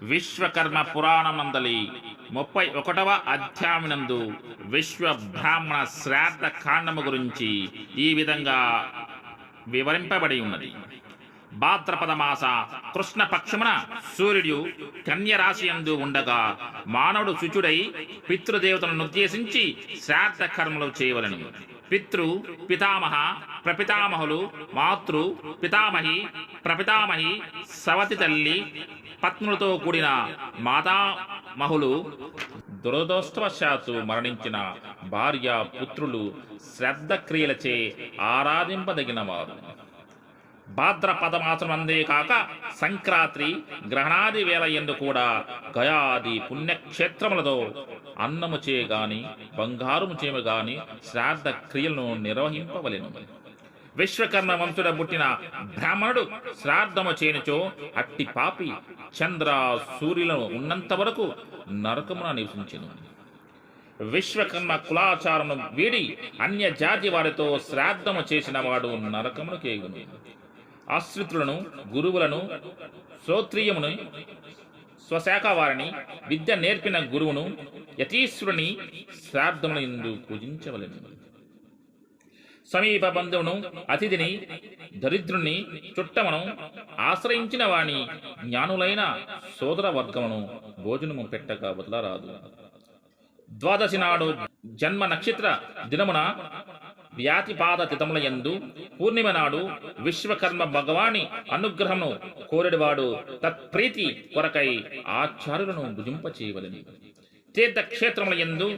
విశ్వకర్మ పురాణమందలి 31వ అధ్యాయమునందు విశ్వ బ్రాహ్మణ శ్రాద్ధ కాండము గురించి ఈ విధంగా వివరింపబడి ఉన్నది. భాద్రపద మాస కృష్ణ పక్షమున సూర్యుడు కన్యరాశి యందు ఉండగా మానవుడు శుచుడై పితృదేవతలను ఉద్దేశించి శ్రాద్ధ కర్మలు చేయవలెను. పితృ పితామహ ప్రపితామహులు మాతృ పితామహి ప్రపితామహి సవతి తల్లి పత్నులతో కూడిన మాతామహులు దురదృష్టవశాత్తు మరణించిన భార్య పుత్రులు శ్రద్ధ క్రియలచే ఆరాధింపదగిన వారు. భాద్రపద మాసమందే కాక సంక్రాంతి గ్రహణాది వేళ ఎందు కూడా గయాది పుణ్యక్షేత్రములతో అన్నము చేయగాని బంగారుము చేయము గాని శ్రాద్ధ క్రియలను నిర్వహింపవలెను. విశ్వకర్మ వంశుడ పుట్టిన బ్రాహ్మణుడు శ్రాద్ధము చేయనిచో అట్టి పాపి చంద్ర సూర్యులను ఉన్నంత వరకు నరకమున నివసించెను. విశ్వకర్మ కులాచారమును వీడి అన్య జాతి వారితో శ్రాద్ధము చేసిన వాడు నరకమును కేగును. ఆశ్రితులను గురువులను శ్రోత్రియమును స్వశాఖ వారిని విద్య నేర్పిన గురువును యతీశ్వరుని శ్రాద్ధమును ఎందు పూజించవలెను. సమీప బంధువును అతిథిని దరిద్రుని చుట్టమును ఆశ్రయించిన వాణి జ్ఞానులైన సోదర వర్గమును భోజనము పెట్టక వదలరాదు. ద్వాదశి నాడు జన్మ నక్షత్ర దినమున వ్యాతిపాద తిథముల యందు పూర్ణిమ నాడు విశ్వకర్మ భగవాని అనుగ్రహమును కోరెడివాడు తత్ప్రీతి కొరకై ఆచార్యులను భుజింపచేయవలెను. తీర్థక్షేత్రముల యందు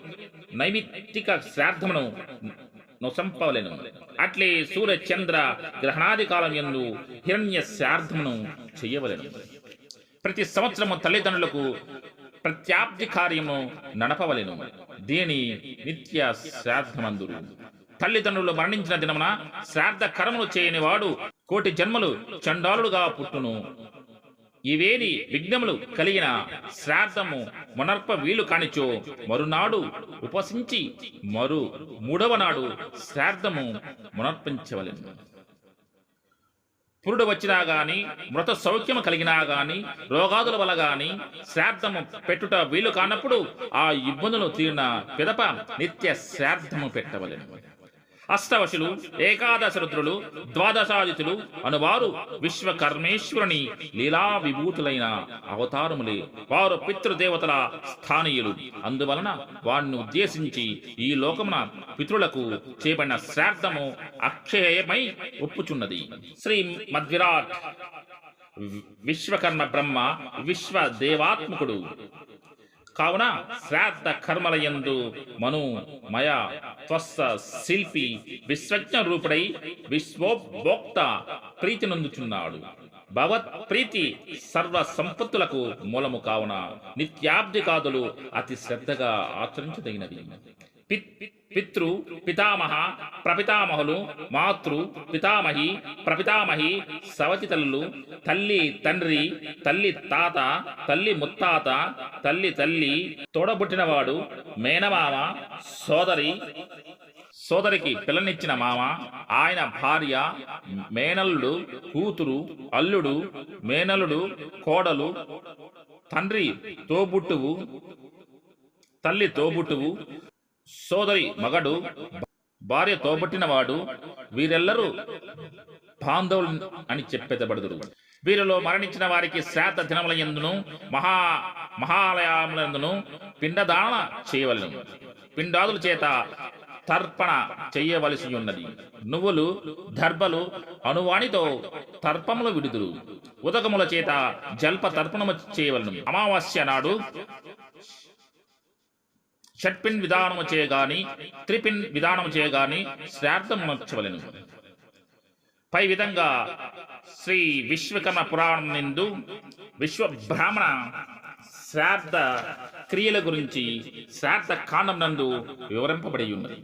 నైమిత్తిక శ్రాద్ధమును నొసంపవలెను. అట్లే సూర్య చంద్ర గ్రహణాది కాలం యందు హిరణ్య శ్రాద్ధమును చెయ్యవలెను. ప్రతి సంవత్సరము తల్లిదండ్రులకు ప్రత్యాప్తి కార్యము నడపవలెను. దీని నిత్య శ్రాద్ధమందురు. తల్లిదండ్రులు మరణించిన దినమున శ్రాద్ధ కర్మలు చేయని వాడు కోటి జన్మలు చండాలుడుగా పుట్టును. ఇవేని విఘ్నములు కలిగిన శ్రాద్ధము మునర్ప వీలు కానిచో మరునాడు ఉపసించి మూడవ నాడు శ్రాద్ధము మునర్పించవలెను. పురుడు వచ్చినా గాని మృత సౌఖ్యము కలిగినా గాని రోగాదుల వల్ల గాని శ్రాద్ధము పెట్టుట వీలు కానప్పుడు ఆ ఇబ్బందులు తీరిన పిదప నిత్య శ్రాద్ధము పెట్టవలెను. అష్టవశులు ఏకాదశ రుద్రులు ద్వాదశాదితులు అనువారు విశ్వకర్మేశ్వరుని లీలా విభూతులైన అవతారములే. వారు పితృదేవతల స్థానీయులు. అందువలన వారిని ఉద్దేశించి ఈ లోకమున పితృలకు చేయబడిన శ్రాద్ధము అక్షయమై ఒప్పుచున్నది. శ్రీ మద్విరాట్ విశ్వకర్మ బ్రహ్మ విశ్వదేవాత్మకుడు కావున శ్రాద్ధ కర్మల యందు మను మయ త్వస్స శిల్పి విశ్వజ్ఞ రూపుడై విశ్వోపభోక్త ప్రీతి నొందుచున్నాడు. భగవత్ ప్రీతి సర్వ సంపత్తులకు మూలము కావున నిత్యాబ్దికాదులు అతి శ్రద్ధగా ఆచరించదగినవి. పితృ పితామహ ప్రపితామహులు మాతృ పితామహి ప్రపితామహి సవతి తల్లులు తల్లి తండ్రి తల్లి తాత తల్లి ముత్తాత తల్లి తల్లి తోడబుట్టినవాడు మేనమామ సోదరికి పిల్లనిచ్చిన మామ ఆయన భార్య మేనల్లుడు కూతురు అల్లుడు మేనల్లుడు కోడలు తండ్రి తోబుట్టువు తల్లి తోబుట్టువు సోదరి మగడు భార్య తోబుట్టినవాడు వీరెల్లరూ బాంధవులు అని చెప్పెదబడుదురు. వీరిలో మరణించిన వారికి శ్రాద్ధ దినముల యందును మహాలయములందును పిండదాన చేయవలెను. పిండాదుల చేత తర్పణ చెయ్యవలసి ఉన్నది. నువ్వులు దర్భలు అనువానితో తర్పములు విడుదురు. ఉదకముల చేత జల్ప తర్పణము చేయవలను. అమావాస్య నాడు షట్పిన్ విధానము చేయగాని త్రిపిన్ విధానము చేయగాని శ్రాద్ధం నొచ్చవలెను. పై విధంగా శ్రీ విశ్వకర్మ పురాణం నందు విశ్వ బ్రాహ్మణ శ్రాద్ధ క్రియల గురించి శ్రాద్ధ కాండం నందు వివరింపబడి ఉన్నది.